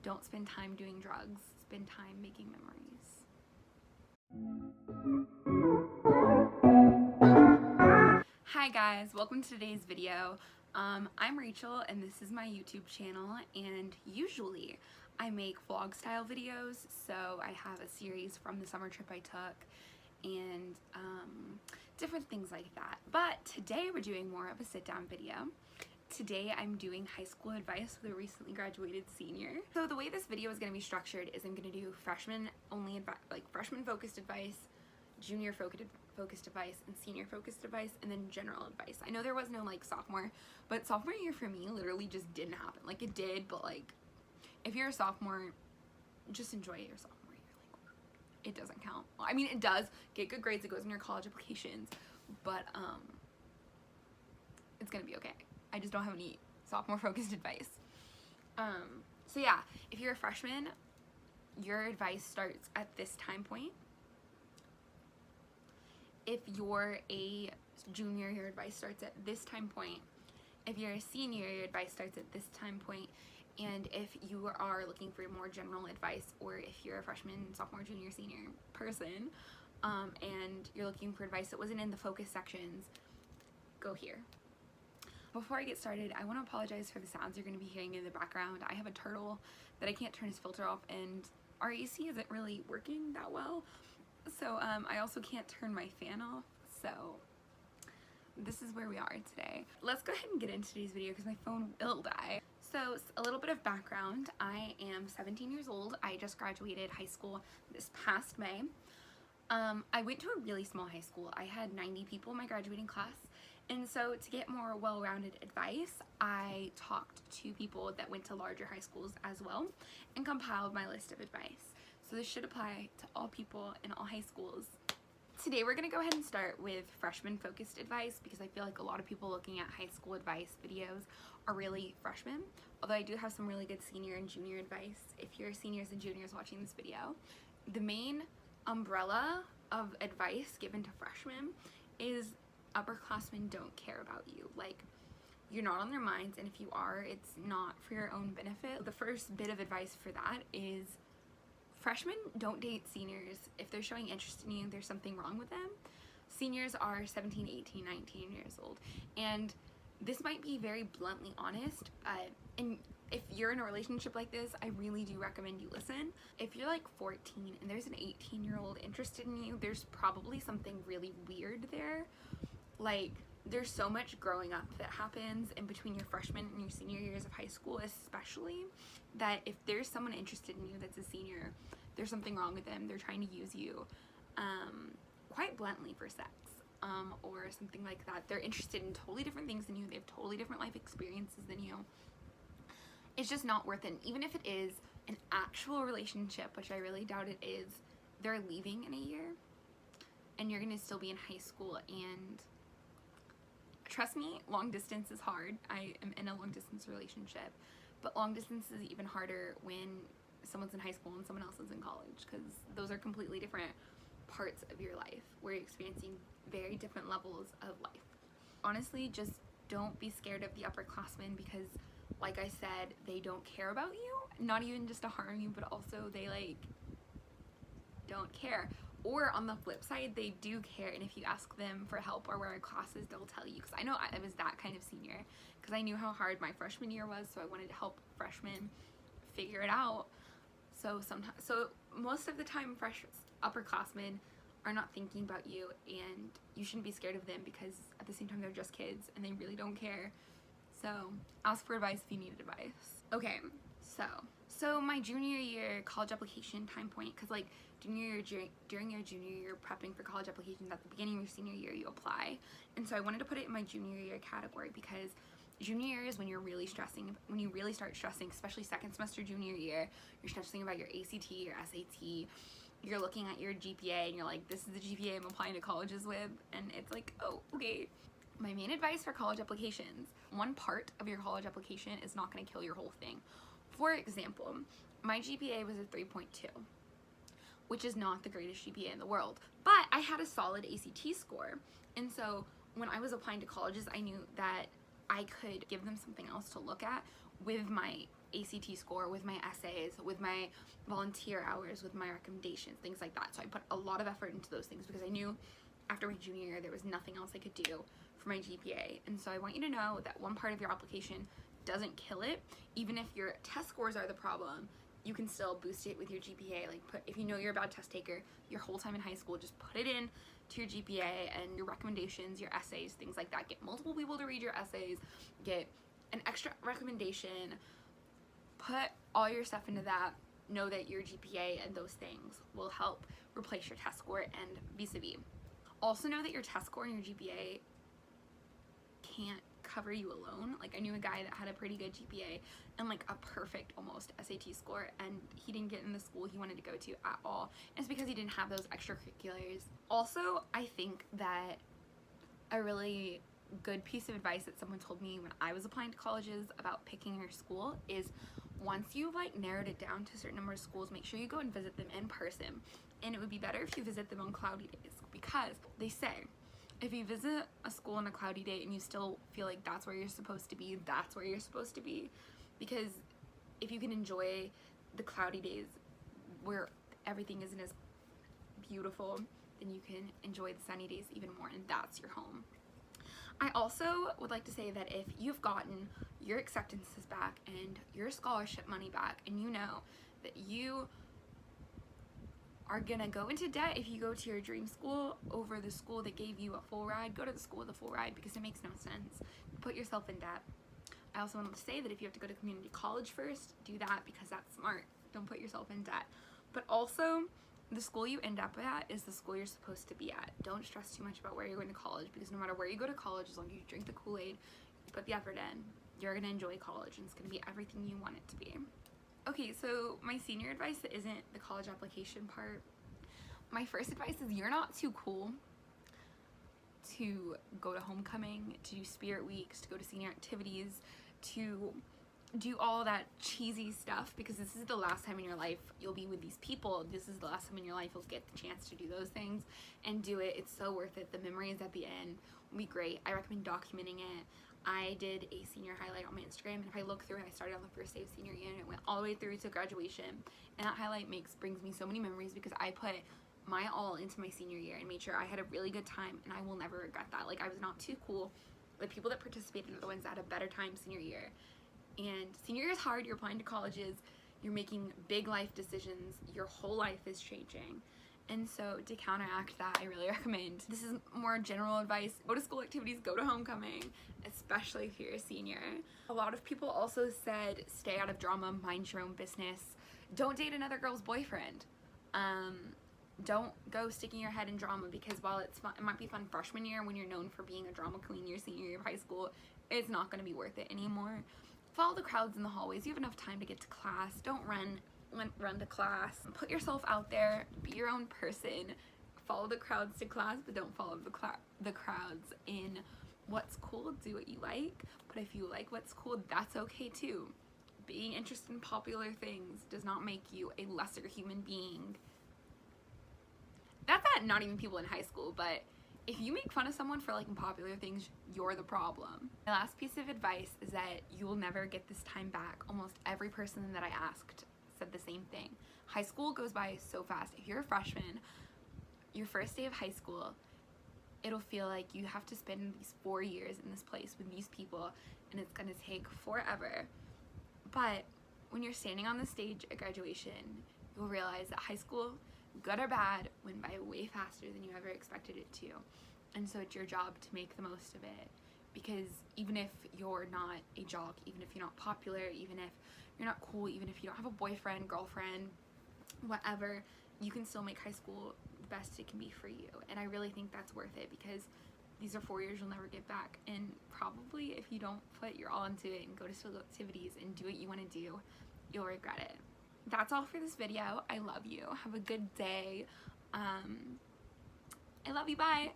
Don't spend time doing drugs. Spend time making memories. Hi guys, welcome to today's video. I'm Rachel and this is my YouTube channel, and usually I make vlog style videos. So I have a series from the summer trip I took and different things like that. But today we're doing more of a sit down video. Today I'm doing high school advice with a recently graduated senior. So the way this video is going to be structured is I'm going to do freshman only advice, like freshman focused advice, junior focused advice, and senior focused advice, and then general advice. I know there was no like sophomore, but sophomore year for me literally just didn't happen. Like it did, but like if you're a sophomore, just enjoy your sophomore year. Like it doesn't count. I mean it does. Get good grades, it goes in your college applications, but it's gonna be okay. I just don't have any sophomore focused advice. So yeah, if you're a freshman, your advice starts at this time point. If you're a junior, your advice starts at this time point. If you're a senior, your advice starts at this time point. And if you are looking for more general advice, or if you're a freshman, sophomore, junior, senior person, and you're looking for advice that wasn't in the focus sections, go here. Before I get started, I want to apologize for the sounds you're going to be hearing in the background. I have a turtle that I can't turn his filter off, and our AC isn't really working that well. So I also can't turn my fan off. So this is where we are today. Let's go ahead and get into today's video because my phone will die. So a little bit of background. I am 17 years old. I just graduated high school this past May. I went to a really small high school. I had 90 people in my graduating class. And so to get more well-rounded advice, I talked to people that went to larger high schools as well and compiled my list of advice. So this should apply to all people in all high schools. Today we're going to go ahead and start with freshman focused advice because I feel like a lot of people looking at high school advice videos are really freshmen, although I do have some really good senior and junior advice if you're seniors and juniors watching this video. The main umbrella of advice given to freshmen is upperclassmen don't care about you. Like, you're not on their minds, and if you are, it's not for your own benefit. The first bit of advice for that is freshmen don't date seniors. If they're showing interest in you, there's something wrong with them. Seniors are 17, 18, 19 years old, and this might be very bluntly honest, and if you're in a relationship like this, I really do recommend you listen. If you're like 14 and there's an 18-year-old interested in you, there's probably something really weird there. Like, there's so much growing up that happens in between your freshman and your senior years of high school, especially, that if there's someone interested in you that's a senior, there's something wrong with them. They're trying to use you quite bluntly for sex or something like that. They're interested in totally different things than you. They have totally different life experiences than you. It's just not worth it. Even if it is an actual relationship, which I really doubt it is, they're leaving in a year and you're going to still be in high school. And trust me, long distance is hard. I am in a long distance relationship, but long distance is even harder when someone's in high school and someone else is in college, because those are completely different parts of your life where you're experiencing very different levels of life. Honestly, just don't be scared of the upperclassmen because, like I said, they don't care about you, not even just to harm you, but also they like don't care. Or on the flip side, they do care, and if you ask them for help or where are classes, they'll tell you. Because I know I was that kind of senior, because I knew how hard my freshman year was, so I wanted to help freshmen figure it out. So most of the time, upperclassmen are not thinking about you, and you shouldn't be scared of them because at the same time they're just kids and they really don't care. So ask for advice if you need advice. Okay, so my junior year college application time point, because like during your junior year prepping for college applications, at the beginning of your senior year you apply, and so I wanted to put it in my junior year category because junior year is when you're really stressing, when you really start stressing, especially second semester junior year. You're stressing about your ACT, your SAT, you're looking at your GPA and you're like, this is the GPA I'm applying to colleges with, and it's like, oh, okay. My main advice for college applications: one part of your college application is not going to kill your whole thing. For example, my GPA was a 3.2, which is not the greatest GPA in the world, but I had a solid ACT score, and so when I was applying to colleges, I knew that I could give them something else to look at with my ACT score, with my essays, with my volunteer hours, with my recommendations, things like that. So I put a lot of effort into those things because I knew after my junior year there was nothing else I could do for my GPA. And so I want you to know that one part of your application doesn't kill it. Even if your test scores are the problem, you can still boost it with your GPA. Like, if you know you're a bad test taker your whole time in high school, just put it in to your GPA and your recommendations, your essays, things like that. Get multiple people to read your essays, get an extra recommendation, put all your stuff into that. Know that your GPA and those things will help replace your test score and vis-a-vis. Also know that your test score and your GPA can't cover you alone. Like, I knew a guy that had a pretty good GPA and like a perfect almost SAT score, and he didn't get in the school he wanted to go to at all. And it's because he didn't have those extracurriculars. Also, I think that a really good piece of advice that someone told me when I was applying to colleges about picking your school is, once you've like narrowed it down to a certain number of schools, make sure you go and visit them in person. And it would be better if you visit them on cloudy days, because they say if you visit a school on a cloudy day and you still feel like that's where you're supposed to be, that's where you're supposed to be. Because if you can enjoy the cloudy days where everything isn't as beautiful, then you can enjoy the sunny days even more, and that's your home. I also would like to say that if you've gotten your acceptances back and your scholarship money back, and you know that you are gonna go into debt if you go to your dream school over the school that gave you a full ride, go to the school with a full ride, because it makes no sense. Put yourself in debt. I also wanted to say that if you have to go to community college first, do that, because that's smart. Don't put yourself in debt. But also, the school you end up at is the school you're supposed to be at. Don't stress too much about where you're going to college, because no matter where you go to college, as long as you drink the Kool-Aid, you put the effort in, you're gonna enjoy college, and it's gonna be everything you want it to be. Okay, so my senior advice that isn't the college application part. My first advice is, you're not too cool to go to homecoming, to do spirit weeks, to go to senior activities, to do all that cheesy stuff, because this is the last time in your life you'll be with these people. This is the last time in your life you'll get the chance to do those things, and do it. It's so worth it. The memories at the end will be great. I recommend documenting it. I did a senior highlight on my Instagram, and if I look through it, I started on the first day of senior year and it went all the way through to graduation, and that highlight brings me so many memories, because I put my all into my senior year and made sure I had a really good time, and I will never regret that. Like, I was not too cool. The people that participated are the ones that had a better time senior year. And senior year is hard. You're applying to colleges, you're making big life decisions, your whole life is changing. And so to counteract that, I really recommend, this is more general advice, go to school activities, go to homecoming, especially if you're a senior. A lot of people also said, stay out of drama, mind your own business, don't date another girl's boyfriend. Don't go sticking your head in drama, because while it's fun, it might be fun freshman year when you're known for being a drama queen your senior year of high school, it's not going to be worth it anymore. Follow the crowds in the hallways. You have enough time to get to class. Don't run to class. Put yourself out there. Be your own person. Follow the crowds to class, but don't follow the crowds in what's cool. Do what you like, but if you like what's cool, that's okay too. Being interested in popular things does not make you a lesser human being. That's not even people in high school, but if you make fun of someone for liking popular things, you're the problem. My last piece of advice is that you will never get this time back. Almost every person that I asked said the same thing. High school goes by so fast. If you're a freshman, your first day of high school, it'll feel like you have to spend these 4 years in this place with these people, and it's gonna take forever. But when you're standing on the stage at graduation, you'll realize that high school, good or bad, went by way faster than you ever expected it to. And so it's your job to make the most of it, because even if you're not a jock, even if you're not popular, even if you're not cool, even if you don't have a boyfriend, girlfriend, whatever, you can still make high school the best it can be for you. And I really think that's worth it, because these are 4 years you'll never get back, and probably if you don't put your all into it and go to school activities and do what you want to do, you'll regret it. That's all for this video. I love you. Have a good day. I love you. Bye.